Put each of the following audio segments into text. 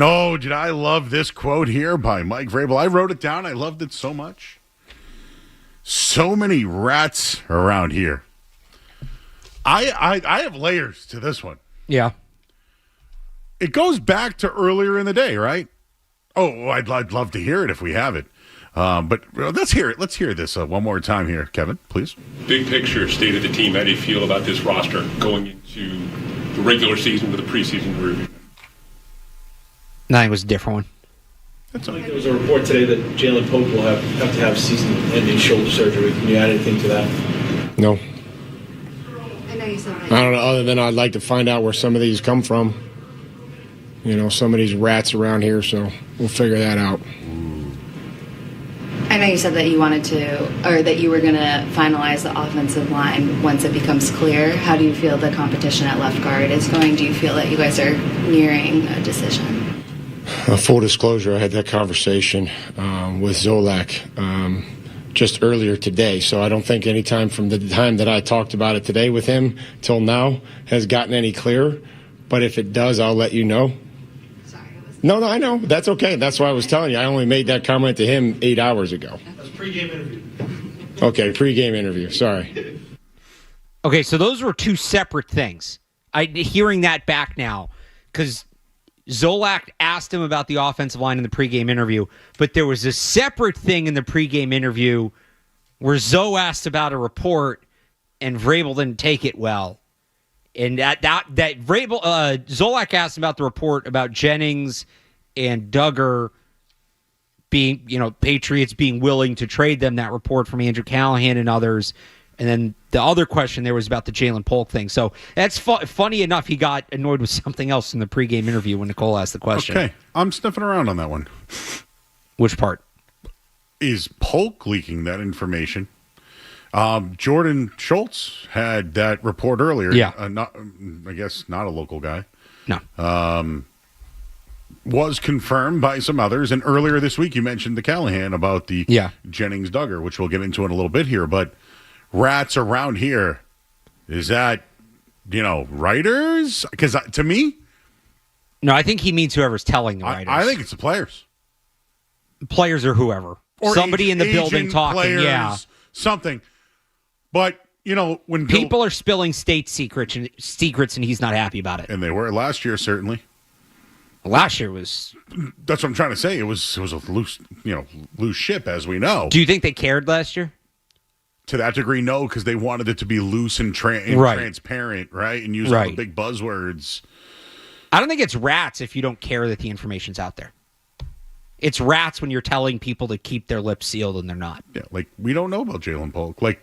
No, did I love this quote here by Mike Vrabel? I wrote it down. I loved it so much. So many rats around here. I have layers to this one. Yeah. It goes back to earlier in the day, right? Oh, I'd love to hear it if we have it. But let's hear it. Let's hear this one more time here, Kevin, please. Big picture, state of the team. How do you feel about this roster going into the regular season with a preseason review? No, it was a different one. There was a report today that Jalen Polk will have to have season-ending shoulder surgery. Can you add anything to that? No. I know you said that. I don't know, other than I'd like to find out where some of these come from. You know, some of these rats around here, so we'll figure that out. I know you said that you wanted to, or that you were going to finalize the offensive line once it becomes clear. How do you feel the competition at left guard is going? Do you feel that you guys are nearing a decision? Full disclosure, I had that conversation with Zolak just earlier today, so I don't think any time from the time that I talked about it today with him till now has gotten any clearer. But if it does, I'll let you know. No, I know. That's okay. That's why I was telling you. I only made that comment to him 8 hours ago. That's a pregame interview. Okay, pregame interview. Sorry. Okay, so those were two separate things. Hearing that back now, because Zolak asked him about the offensive line in the pregame interview, but there was a separate thing in the pregame interview where Zoe asked about a report and Vrabel didn't take it well. And that Vrabel, Zolak asked about the report about Jennings and Duggar being, Patriots being willing to trade them, that report from Andrew Callahan and others. And then the other question there was about the Jalen Polk thing. So that's funny enough, he got annoyed with something else in the pregame interview when Nicole asked the question. Okay, I'm sniffing around on that one. Which part? Is Polk leaking that information? Jordan Schultz had that report earlier. Yeah. I guess not a local guy. No. Was confirmed by some others. And earlier this week, you mentioned the Callahan about the Jennings Duggar, which we'll get into in a little bit here. But rats around here, is that, writers? Because to me. No, I think he means whoever's telling the writers. I think it's the players. Players or whoever. Or somebody in the building talking. Players, something. But, when people are spilling state secrets and he's not happy about it. And they were last year, certainly. Last year was... That's what I'm trying to say. It was a loose ship, as we know. Do you think they cared last year? To that degree, no, because they wanted it to be loose and transparent, right? And use all the big buzzwords. I don't think it's rats if you don't care that the information's out there. It's rats when you're telling people to keep their lips sealed and they're not. Yeah, like, we don't know about Jalen Polk. Like,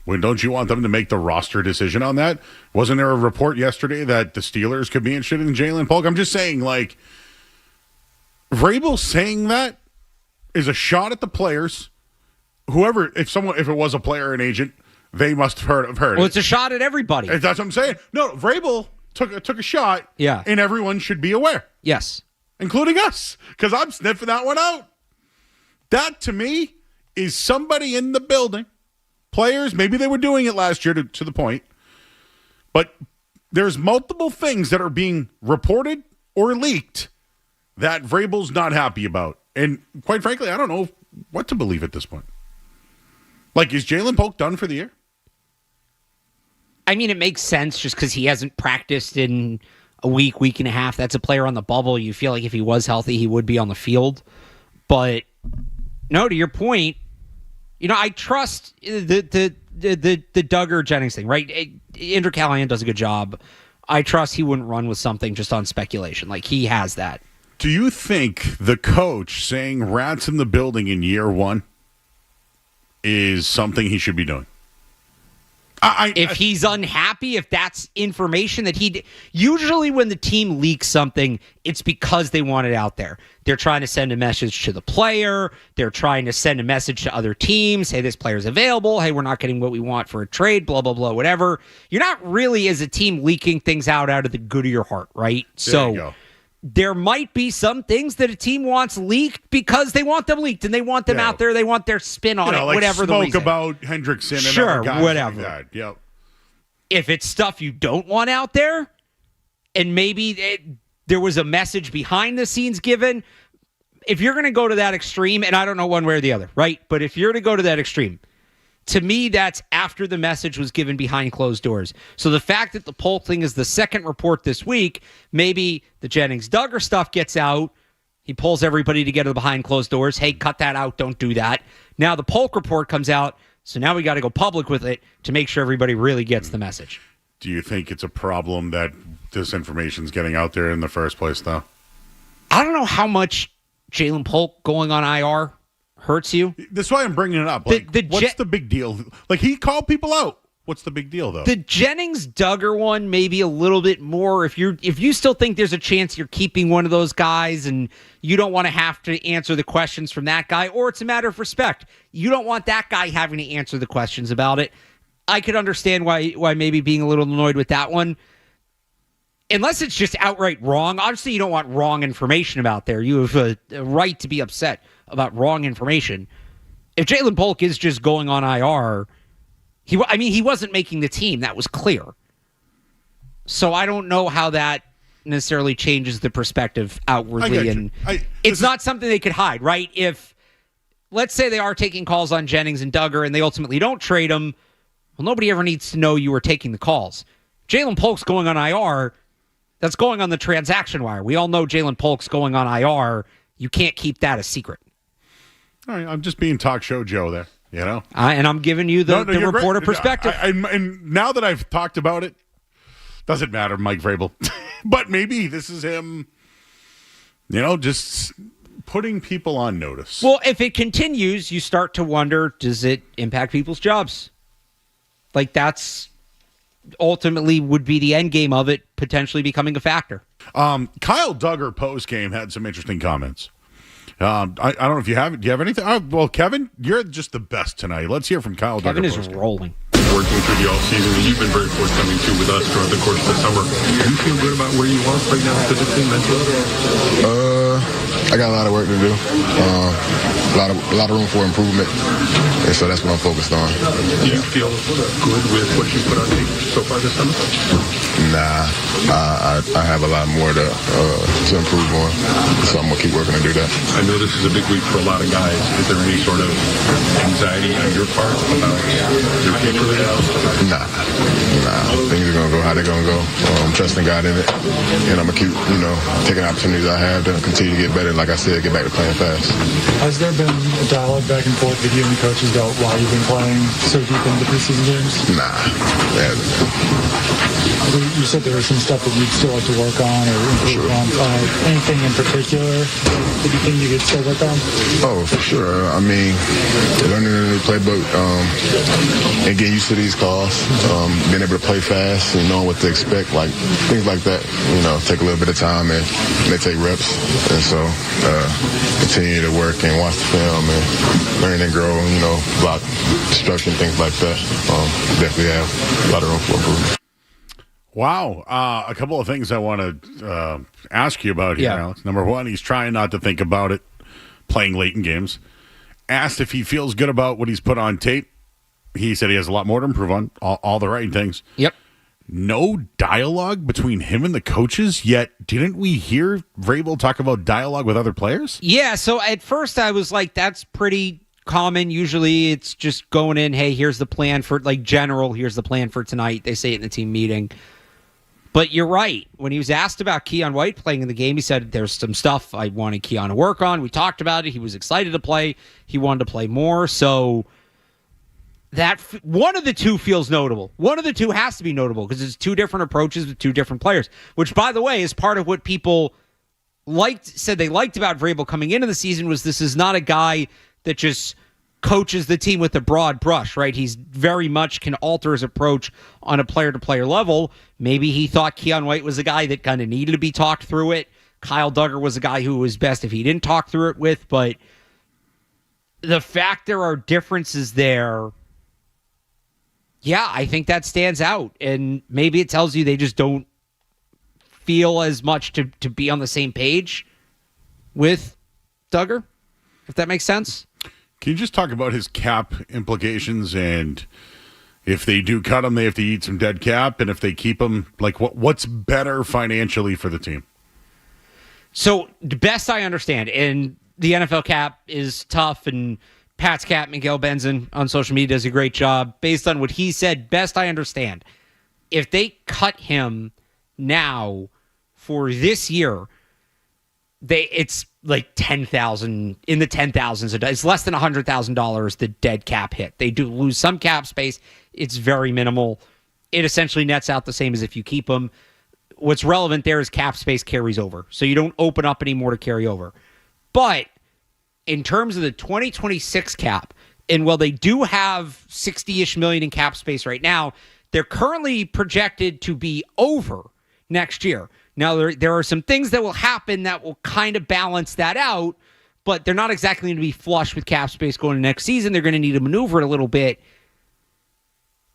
when don't you want them to make the roster decision on that? Wasn't there a report yesterday that the Steelers could be interested in Jalen Polk? I'm just saying, like, Vrabel saying that is a shot at the players. Whoever, if it was a player or an agent, they must have heard it. Well, it's a shot at everybody. That's what I'm saying. No, Vrabel took a shot. Yeah. And everyone should be aware. Yes. Including us, because I'm sniffing that one out. That, to me, is somebody in the building. Players, maybe they were doing it last year to the point. But there's multiple things that are being reported or leaked that Vrabel's not happy about. And quite frankly, I don't know what to believe at this point. Like, is Jalen Polk done for the year? I mean, it makes sense just because he hasn't practiced in a week and a half. That's a player on the bubble. You feel like if he was healthy, he would be on the field. But, no, to your point, I trust the Duggar Jennings thing, right? Andrew Callahan does a good job. I trust he wouldn't run with something just on speculation. Like, he has that. Do you think the coach saying rats in the building in year one is something he should be doing? If he's unhappy, if that's information that usually when the team leaks something, it's because they want it out there. They're trying to send a message to the player. They're trying to send a message to other teams. Hey, this player's available. Hey, we're not getting what we want for a trade, blah, blah, blah, whatever. You're not really, as a team, leaking things out of the good of your heart, right? There you go. There might be some things that a team wants leaked because they want them leaked and they want them out there. They want their spin on it, like whatever the reason. Smoke about Hendrickson and sure, other guys whatever. like that. Yep. If it's stuff you don't want out there, and maybe there was a message behind the scenes given. If you're going to go to that extreme, and I don't know one way or the other, right? But if you're to go to that extreme, to me, that's after the message was given behind closed doors. So the fact that the Polk thing is the second report this week, maybe the Jennings-Duggar stuff gets out. He pulls everybody together behind closed doors. Hey, cut that out. Don't do that. Now the Polk report comes out. So now we got to go public with it to make sure everybody really gets the message. Do you think it's a problem that this information's getting out there in the first place, though? I don't know how much Jalen Polk going on IR hurts you. That's why I'm bringing it up. Like, what's the big deal? Like, he called people out. What's the big deal, though? The Jennings-Duggar one, maybe a little bit more. If you still think there's a chance you're keeping one of those guys and you don't want to have to answer the questions from that guy, or it's a matter of respect. You don't want that guy having to answer the questions about it. I could understand why maybe being a little annoyed with that one. Unless it's just outright wrong. Obviously, you don't want wrong information about there. You have a right to be upset about wrong information. If Jalen Polk is just going on IR, he wasn't making the team. That was clear. So I don't know how that necessarily changes the perspective outwardly. And it's not something they could hide, right? If, let's say they are taking calls on Jennings and Duggar and they ultimately don't trade them, well, nobody ever needs to know you were taking the calls. Jalen Polk's going on IR. That's going on the transaction wire. We all know Jalen Polk's going on IR. You can't keep that a secret. All right, I'm just being talk show Joe there, you know? And I'm giving you the reporter perspective. And now that I've talked about it, doesn't matter, Mike Vrabel. But maybe this is him, just putting people on notice. Well, if it continues, you start to wonder, does it impact people's jobs? Like, that's ultimately would be the end game of it potentially becoming a factor. Kyle Duggar post-game had some interesting comments. I don't know if you have. Do you have anything? Well, Kevin, you're just the best tonight. Let's hear from Kyle Duggar. Kevin is rolling. Working through the offseason, and you've been very forthcoming too with us throughout the course of the summer. Do you feel good about where you are right now physically, mentally? I got a lot of work to do. A lot of room for improvement, and so that's what I'm focused on. Do you feel good with what you put on tape so far this summer? Nah, I have a lot more to improve on, so I'm gonna keep working to do that. I know this is a big week for a lot of guys. Is there any sort of anxiety on your part about your future? Nah. Things are gonna go how they're gonna go. I'm trusting God in it, and I'm gonna keep, taking opportunities I have to continue to get better. Like I said, get back to playing fast. Has there been a dialogue back and forth with you and the coaches about why you've been playing so deep into the preseason games? Nah, it hasn't. You said there was some stuff that you'd still like to work on or improve on. Anything in particular that you think you could still work on? Oh, for sure. I mean, learning a new playbook and getting used to these calls, being able to play fast and knowing what to expect, like things like that, take a little bit of time and they take reps. And so continue to work and watch the film and learn and grow, block destruction, things like that. Definitely have a lot of room for improvement. Wow. A couple of things I want to ask you about here, Alex. Number one, he's trying not to think about it playing late in games. Asked if he feels good about what he's put on tape. He said he has a lot more to improve on, all the right things. Yep. No dialogue between him and the coaches, yet didn't we hear Vrabel talk about dialogue with other players? Yeah, so at first I was like, that's pretty common. Usually it's just going in, hey, here's the plan for, here's the plan for tonight. They say it in the team meeting. But you're right. When he was asked about Keon White playing in the game, he said, there's some stuff I wanted Keon to work on. We talked about it. He was excited to play. He wanted to play more. So that one of the two feels notable. One of the two has to be notable because it's two different approaches with two different players, which, by the way, is part of what people said they liked about Vrabel coming into the season was this is not a guy that just coaches the team with a broad brush, right? He's very much can alter his approach on a player-to-player level. Maybe he thought Keon White was a guy that kind of needed to be talked through it. Kyle Duggar was a guy who was best if he didn't talk through it with, but the fact there are differences there, yeah, I think that stands out. And maybe it tells you they just don't feel as much to be on the same page with Duggar, if that makes sense. Can you just talk about his cap implications and if they do cut him, they have to eat some dead cap, and if they keep him, what's better financially for the team? So, the best I understand, and the NFL cap is tough, and Pat's cap, Miguel Benson, on social media does a great job. Based on what he said, best I understand, if they cut him now for this year, it's like 10,000 in the 10,000s. It's less than $100,000 the dead cap hit. They do lose some cap space. It's very minimal. It essentially nets out the same as if you keep them. What's relevant there is cap space carries over. So you don't open up anymore to carry over. But in terms of the 2026 cap, and while they do have 60-ish million in cap space right now, they're currently projected to be over next year. Now, there are some things that will happen that will kind of balance that out, but they're not exactly going to be flush with cap space going into next season. They're going to need to maneuver it a little bit.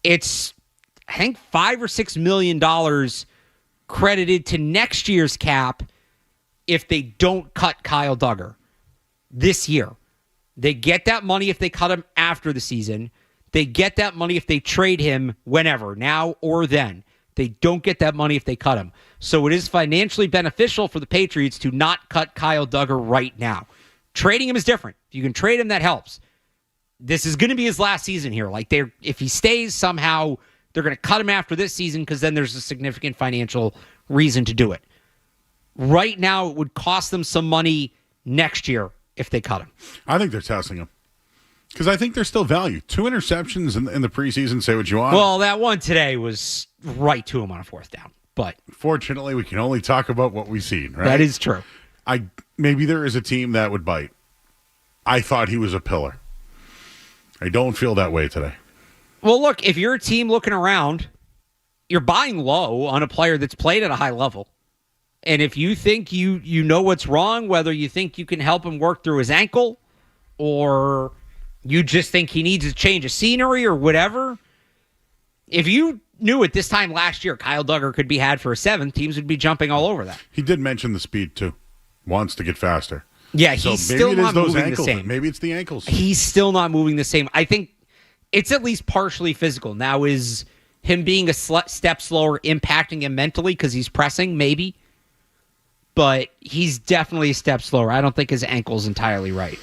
It's, I think, $5 or $6 million credited to next year's cap if they don't cut Kyle Duggar this year. They get that money if they cut him after the season. They get that money if they trade him whenever, now or then. They don't get that money if they cut him. So it is financially beneficial for the Patriots to not cut Kyle Duggar right now. Trading him is different. If you can trade him, that helps. This is going to be his last season here. If he stays somehow, they're going to cut him after this season because then there's a significant financial reason to do it. Right now, it would cost them some money next year if they cut him. I think they're testing him. Because I think there's still value. 2 interceptions in the preseason, say what you want. Well, that one today was right to him on a 4th down. But fortunately, we can only talk about what we've seen, right? That is true. Maybe there is a team that would bite. I thought he was a pillar. I don't feel that way today. Well, look, if you're a team looking around, you're buying low on a player that's played at a high level. And if you think you know what's wrong, whether you think you can help him work through his ankle or you just think he needs a change of scenery or whatever, if you knew at this time last year Kyle Duggar could be had for a 7th, teams would be jumping all over that. He did mention the speed, too. Wants to get faster. Yeah, he's still not moving the same. Maybe it's the ankles. He's still not moving the same. I think it's at least partially physical. Now, is him being a step slower impacting him mentally because he's pressing? Maybe. But he's definitely a step slower. I don't think his ankle's entirely right.